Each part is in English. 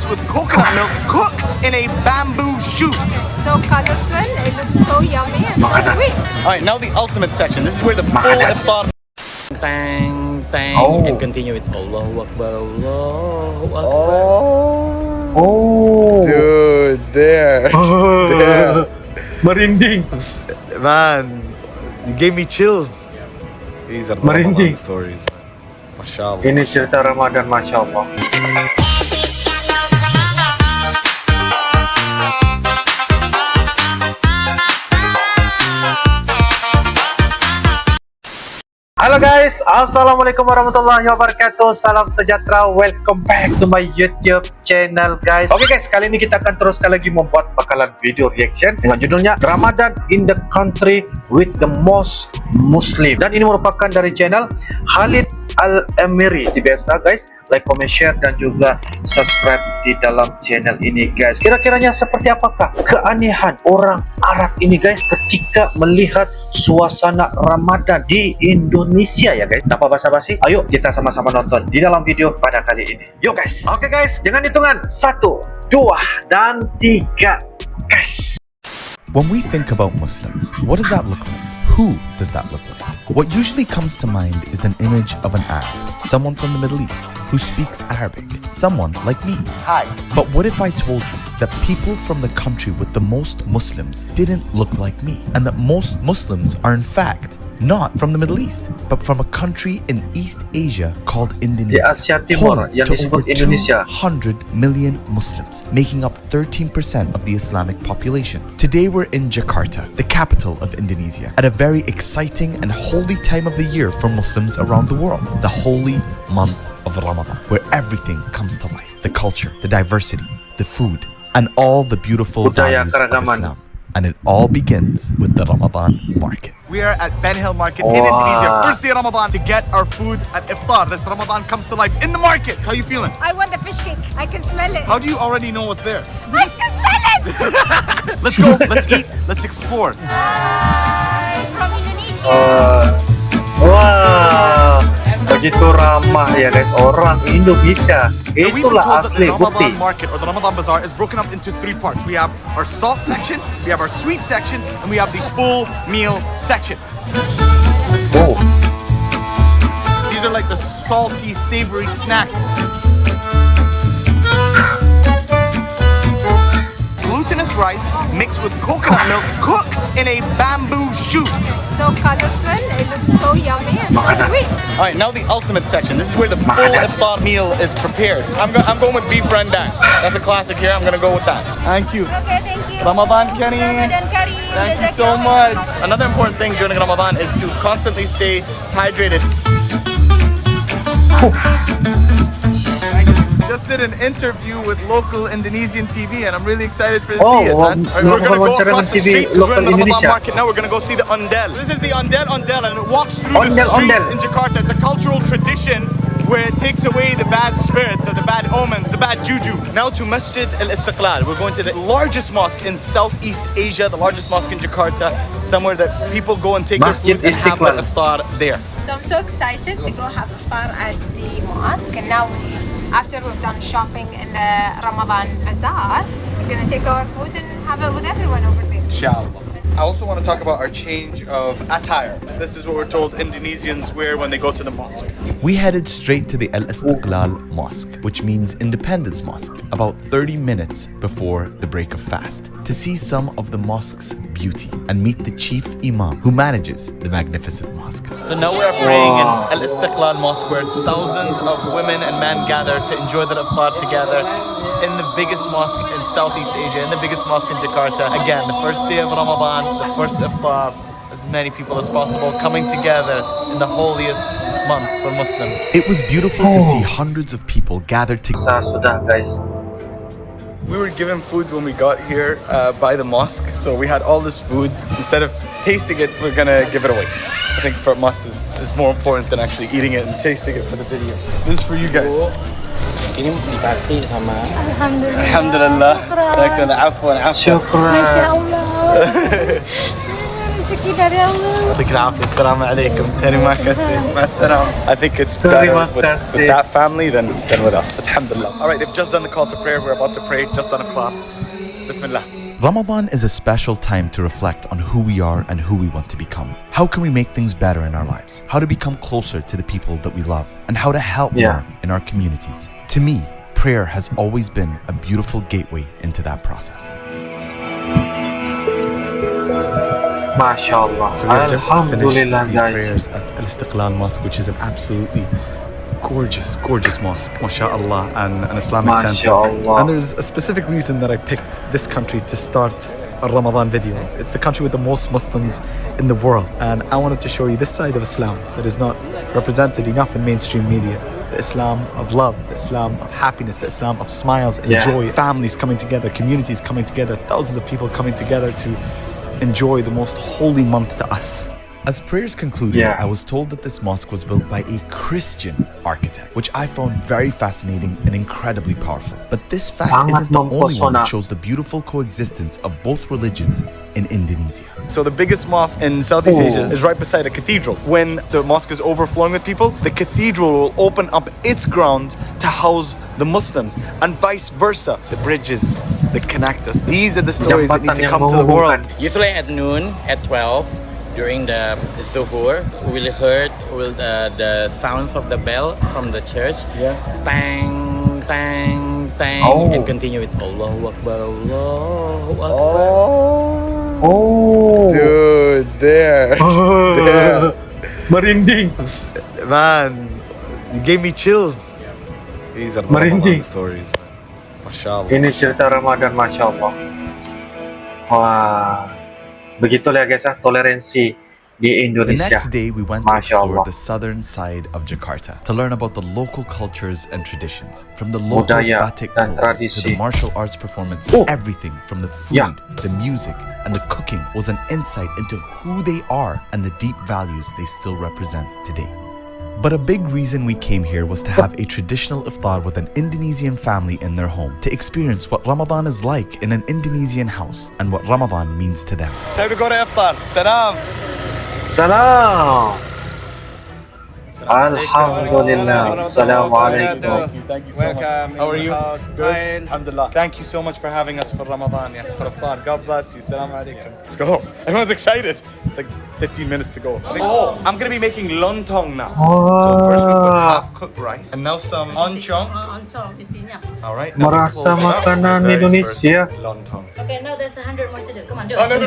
mixed with coconut milk, cooked in a bamboo shoot. So colorful, it looks so yummy and so sweet. Alright, now the ultimate section. This is where the full iftar. Bang, bang, and continue with Allahu Akbar, Allahu Akbar. Oh. Dude, there. There. Merinding. Man, you gave me chills. These are the Ramadan stories, man. Mashallah. Ini cerita Ramadan, Masya Allah. Halo guys, assalamualaikum warahmatullahi wabarakatuh. Salam sejahtera. Welcome back to my YouTube channel guys. Oke guys, kali ini kita akan teruskan lagi membuat bakalan video reaction dengan judulnya Ramadan in the country with the most Muslim. Dan ini merupakan dari channel Khalid Al-Amiri. Biasa guys, like, comment, share dan juga subscribe di dalam channel ini guys. Kira-kiranya seperti apakah keanehan orang Arab ini guys ketika melihat suasana Ramadan di Indonesia ya guys. Tanpa basa-basi, ayo kita sama-sama nonton di dalam video pada kali ini. Yuk guys. Oke guys, dengan hitungan 1, 2, dan 3 guys. When we think about Muslims, what does that look like? Who does that look like? What usually comes to mind is an image of an Arab, someone from the Middle East who speaks Arabic, someone like me. Hi. But what if I told you that people from the country with the most Muslims didn't look like me, and that most Muslims are in fact not from the Middle East, but from a country in East Asia called Indonesia, Di Asia Timur yang disebut Indonesia. 100 million Muslims, making up 13% of the Islamic population. Today we're in Jakarta, the capital of Indonesia, at a very exciting and holy time of the year for Muslims around the world, the holy month of Ramadan, where everything comes to life, the culture, the diversity, the food, and all the beautiful values of Islam. And it all begins with the Ramadan market. We are at Ben Hill Market in Indonesia. First day of Ramadan to get our food at iftar. This Ramadan comes to life in the market. How you feeling? I want the fish cake. I can smell it. How do you already know what's there? I can smell it! Let's go. Let's eat. Let's explore. From Indonesia. Wah, begitu ramah ya guys orang Indonesia. Now, we've been Itulah told that asli the bukti. Ramadan market or the Ramadan bazaar is broken up into 3 parts. We have our salt section, we have our sweet section, and we have the full meal section. Oh, These are like the salty, savory snacks. Glutinous rice mixed with coconut milk, cooked in a bamboo shoot. So colorful, it looks so yummy and so sweet. All right, now the ultimate section. This is where the full iftar meal is prepared. I'm going with beef rendang. That's a classic here. I'm gonna go with that. Thank you. Okay, thank you. Ramadan Kareem. Ramadan Kareem. Thank you so much. Another important thing during Ramadan is to constantly stay hydrated. Just did an interview with local Indonesian TV, and I'm really excited to see it. Man. We're gonna go across the street because we're in the Ramadan market now. We're gonna go see the ondel. This is the ondel, and it walks through the streets in Jakarta. It's a cultural tradition where it takes away the bad spirits or the bad omens, the bad juju. Now to Masjid Al-Istiqlal. We're going to the largest mosque in Southeast Asia, the largest mosque in Jakarta, somewhere that people go and take their food and have their iftar there. So I'm so excited to go have iftar at the mosque, and now after we've done shopping in the Ramadan bazaar, we're gonna take our food and have it with everyone over there. Inshallah. I also want to talk about our change of attire. This is what we're told Indonesians wear when they go to the mosque. We headed straight to the Al-Istiqlal Mosque, which means Independence Mosque, about 30 minutes before the break of fast, to see some of the mosque's beauty and meet the chief imam who manages the magnificent mosque. So now we're praying in Al-Istiqlal Mosque, where thousands of women and men gather to enjoy the iftar together in the biggest mosque in Southeast Asia, in the biggest mosque in Jakarta. Again, the first day of Ramadan, the first iftar, as many people as possible coming together in the holiest month for Muslims. It was beautiful to see hundreds of people gathered together. sudah guys. We were given food when we got here by the mosque, so we had all this food. Instead of tasting it, we're gonna give it away. I think for us is more important than actually eating it and tasting it for the video. This is for you guys. Ini dikasih sama Alhamdulillah. Syukran. Syukran. Masya Allah. rezeki dari Allah. يعطيك العافية. السلام عليكم. Terima kasih. مع السلامة. I think it's Terima better with kasih. that family than with us. Alhamdulillah. All right, they've just done the call to prayer. We're about to pray. Just done iftar. Bismillah. Ramadan is a special time to reflect on who we are and who we want to become. How can we make things better in our lives? How to become closer to the people that we love? And how to help more in our communities? To me, prayer has always been a beautiful gateway into that process. MashaAllah. So we just finished Alhamdulillah, the guys. prayers at Al-Istiqlal Mosque, which is an absolutely gorgeous mosque, mashallah, and an Islamic center. MashaAllah. And there's a specific reason that I picked this country to start our Ramadan videos. It's the country with the most Muslims in the world, and I wanted to show you this side of Islam that is not represented enough in mainstream media. The Islam of love, the Islam of happiness, the Islam of smiles and joy, families coming together, communities coming together, thousands of people coming together to enjoy the most holy month to us. As prayers concluded, I was told that this mosque was built by a Christian architect, which I found very fascinating and incredibly powerful. But this fact isn't the only one that shows the beautiful coexistence of both religions in Indonesia. So the biggest mosque in Southeast Asia is right beside a cathedral. When the mosque is overflowing with people, the cathedral will open up its ground to house the Muslims, and vice versa. The bridges that connect us. These are the stories that need to come to the world. Usually at noon, at 12, during the Zuhur, we will hear the sounds of the bell from the church. Tang, tang, tang, and continue with Allahu Akbar, Allahu Akbar. Dude, there. Merinding. Man, you gave me chills. These are the Ramadan stories, man. Mashallah. Ini cerita Ramadan, MashaAllah. Wah. Begitulah guys, toleransi di The Indonesia. next day, we went to explore the southern side of Jakarta to learn about the local cultures and traditions. From the local batik clothes to the martial arts performances, everything from the food, the music, and the cooking was an insight into who they are and the deep values they still represent today. But a big reason we came here was to have a traditional iftar with an Indonesian family in their home, to experience what Ramadan is like in an Indonesian house and what Ramadan means to them. Time to go to iftar. Salam. Salam. Alhamdulillah. Assalamualaikum. Thank you so much. How are you? Good. Alhamdulillah. Thank you so much for having us for Ramadan. For iftar. God bless you. Salam alaikum. Let's go. Everyone's excited. It's like 15 minutes to go. I'm gonna be making lontong now. So first we put half-cooked rice and now some oncom. Oncom isinya. All right. Merasa makanan Indonesia. Lontong. Okay, now there's 100 more to do. Come on, do it. Oh, no.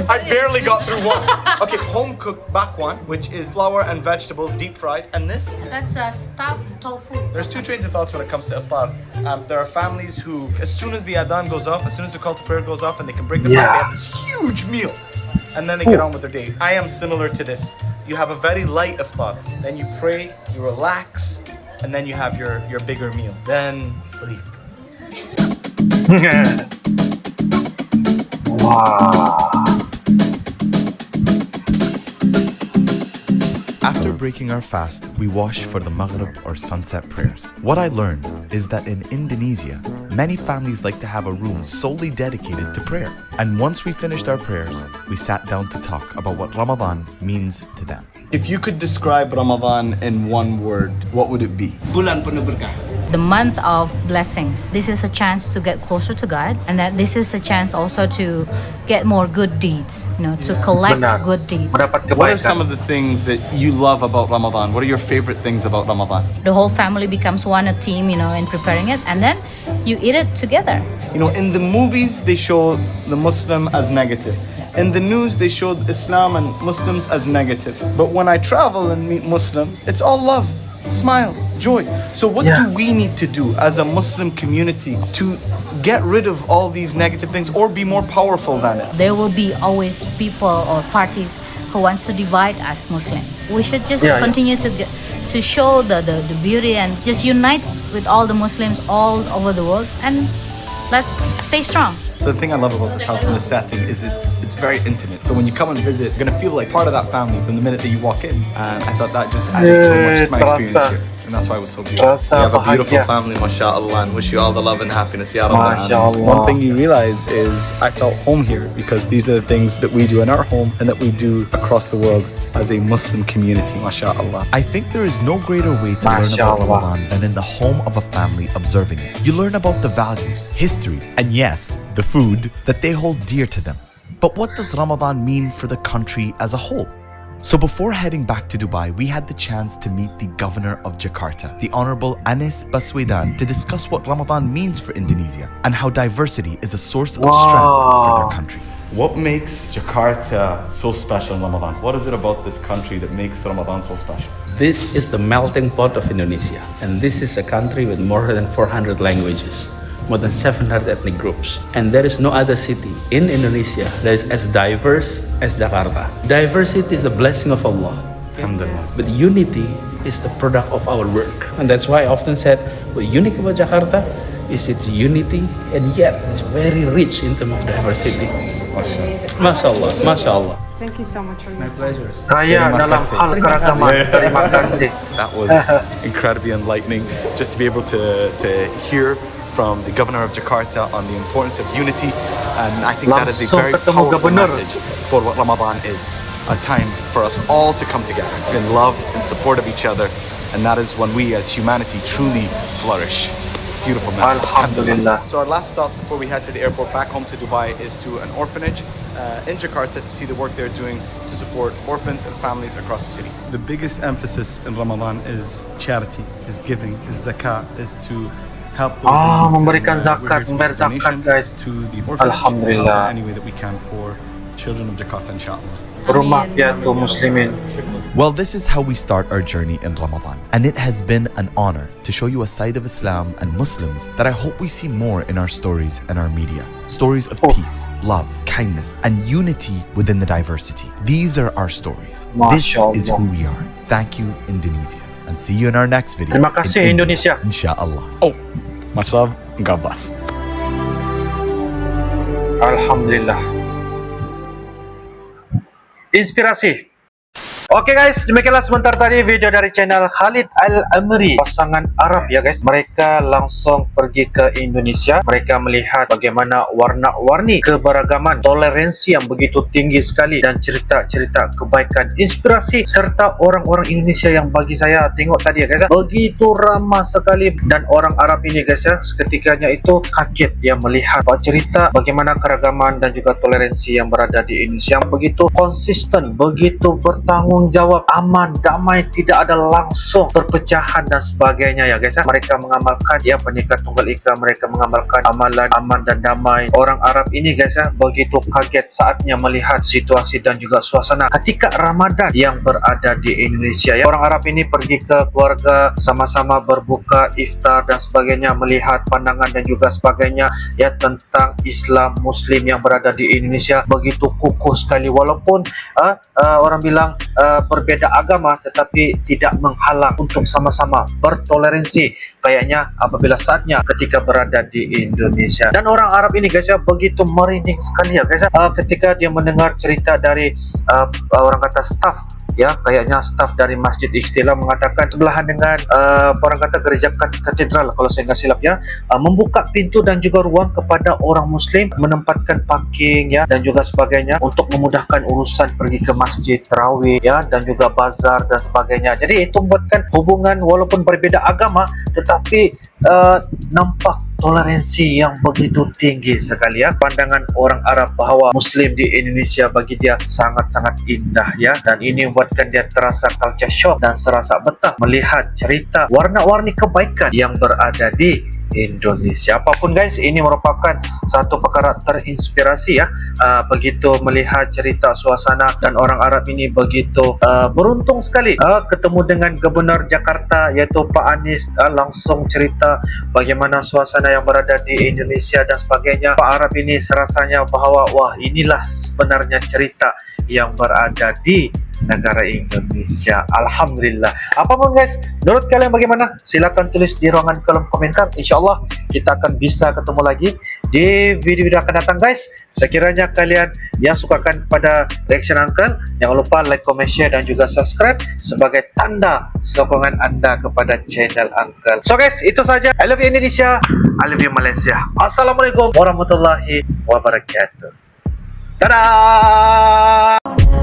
I barely got through one. Okay, home-cooked bakwan, which is flour and vegetables deep fried, and this? That's stuffed tofu. There's two trains of thoughts when it comes to iftar. There are families who, as soon as the adhan goes off, as soon as the call to prayer goes off and they can break the fast, they have this huge meal. And then they get on with their day. I am similar to this. You have a very light iftar. Then you pray, you relax, and then you have your bigger meal. Then sleep. Wow. After breaking our fast, we washed for the Maghrib or sunset prayers. What I learned is that in Indonesia, many families like to have a room solely dedicated to prayer. And once we finished our prayers, we sat down to talk about what Ramadan means to them. If you could describe Ramadan in one word, what would it be? Bulan penuh berkah. The month of blessings. This is a chance to get closer to God, and that this is a chance also to get more good deeds, to collect good deeds. What are some of the things that you love about Ramadan? What are your favorite things about Ramadan? The whole family becomes one, a team, in preparing it, and then you eat it together. In the movies, they show the Muslim as negative. In the news, they show Islam and Muslims as negative. But when I travel and meet Muslims, it's all love, smiles, joy. So what do we need to do as a Muslim community to get rid of all these negative things or be more powerful than it? There will be always people or parties who wants to divide us Muslims. We should just continue to show the beauty and just unite with all the Muslims all over the world, and let's stay strong. So the thing I love about this house and this setting is it's very intimate. So when you come and visit, you're gonna feel like part of that family from the minute that you walk in. And I thought that just added so much to my experience here. and that's why it was so beautiful. Rasa You have a beautiful bahagia. family, mashallah, and wish you all the love and happiness, ya Rabbi. Mashallah. One thing you realize is I felt home here because these are the things that we do in our home and that we do across the world as a Muslim community, mashallah. I think there is no greater way to learn about Mashallah. Ramadan than in the home of a family observing it. You learn about the values, history, and yes, the food that they hold dear to them. But what does Ramadan mean for the country as a whole? So before heading back to Dubai, we had the chance to meet the governor of Jakarta, the Honorable Aneh, to discuss what Ramadan means for Indonesia and how diversity is a source of strength for their country. What makes Jakarta so special in Ramadan? What is it about this country that makes Ramadan so special? This is the melting pot of Indonesia, and this is a country with more than 400 languages, more than 700 ethnic groups, and there is no other city in Indonesia that is as diverse as Jakarta. Diversity is the blessing of Allah, Alhamdulillah. but unity is the product of our work, and that's why I often said what unique about Jakarta is its unity, and yet it's very rich in terms of diversity. Mashallah, mashallah. Thank you so much for My your pleasure. Kaya dalam hal keragaman. Terima kasih. That was incredibly enlightening, just to be able to hear from the governor of Jakarta on the importance of unity, and I think that is a Langsung very ketemu powerful governor. message for what Ramadan is, a time for us all to come together in love and support of each other, and that is when we as humanity truly flourish. Beautiful message. Alhamdulillah. So our last stop before we head to the airport back home to Dubai is to an orphanage in Jakarta to see the work they're doing to support orphans and families across the city. The biggest emphasis in Ramadan is charity, is giving, is zakah, is to help those in need. Memberikan And, zakat, we're here to membayar make a donation zakat, guys. to the orphanage, to Alhamdulillah. help in any way that we can for children of Jakarta, inshallah. Rumah Piatu Muslimin. Well, this is how we start our journey in Ramadan. And it has been an honor to show you a side of Islam and Muslims that I hope we see more in our stories and our media. Stories of peace, love, kindness, and unity within the diversity. These are our stories. This is who we are. Thank you, Indonesia. And see you in our next video. Terima kasih, in Indonesia. Insha'Allah. Oh, much love and God bless. Alhamdulillah. Inspirasi. Oke guys, demikianlah sebentar tadi video dari channel Khalid Al-Amri, pasangan Arab ya guys. Mereka langsung pergi ke Indonesia. Mereka melihat bagaimana warna-warni keberagaman, toleransi yang begitu tinggi sekali, dan cerita-cerita kebaikan, inspirasi, serta orang-orang Indonesia yang bagi saya tengok tadi ya guys, begitu ramah sekali. Dan orang Arab ini guys ya, seketikanya itu kaget ya melihat cerita bagaimana keragaman dan juga toleransi yang berada di Indonesia, yang begitu konsisten, begitu bertanggung jawab, aman, damai, tidak ada langsung perpecahan dan sebagainya ya guys ya. Mereka mengamalkan ya Bhinneka Tunggal Ika, mereka mengamalkan amalan aman dan damai. Orang Arab ini guys ya begitu kaget saatnya melihat situasi dan juga suasana ketika Ramadan yang berada di Indonesia ya. Orang Arab ini pergi ke keluarga, sama-sama berbuka, iftar dan sebagainya, melihat pandangan dan juga sebagainya ya tentang Islam Muslim yang berada di Indonesia begitu kukuh sekali. Walaupun orang bilang berbeda agama, tetapi tidak menghalang untuk sama-sama bertoleransi kayaknya apabila saatnya ketika berada di Indonesia. Dan orang Arab ini guys ya begitu merinding sekali ya guys ya, ketika dia mendengar cerita dari orang kata staff ya, kayaknya staf dari Masjid Istiqlal mengatakan sebelahan dengan orang kata gereja katedral kalau saya nggak silap ya, membuka pintu dan juga ruang kepada orang Muslim menempatkan parking ya dan juga sebagainya untuk memudahkan urusan pergi ke masjid tarawih ya dan juga bazar dan sebagainya. Jadi itu membuatkan hubungan walaupun berbeda agama tetapi nampak toleransi yang begitu tinggi sekali ya. Pandangan orang Arab bahwa Muslim di Indonesia bagi dia sangat-sangat indah ya, dan ini membuatkan dia terasa culture shock dan serasa betah melihat cerita warna-warni kebaikan yang berada di Indonesia. Apapun guys, ini merupakan satu perkara terinspirasi ya, begitu melihat cerita suasana. Dan orang Arab ini begitu beruntung sekali ketemu dengan Gubernur Jakarta yaitu Pak Anies, langsung cerita bagaimana suasana yang berada di Indonesia dan sebagainya. Pak Arab ini serasanya bahwa wah inilah sebenarnya cerita yang berada di negara Indonesia. Alhamdulillah. Apapun guys, menurut kalian bagaimana? Silakan tulis di ruangan kolom komentar. InsyaAllah kita akan bisa ketemu lagi di video-video akan datang guys. Sekiranya kalian yang sukakan pada reaction Uncle, jangan lupa like, comment, share dan juga subscribe sebagai tanda sokongan anda kepada channel Uncle. So guys, itu saja. I love you Indonesia, I love you Malaysia. Assalamualaikum warahmatullahi wabarakatuh. Dadah.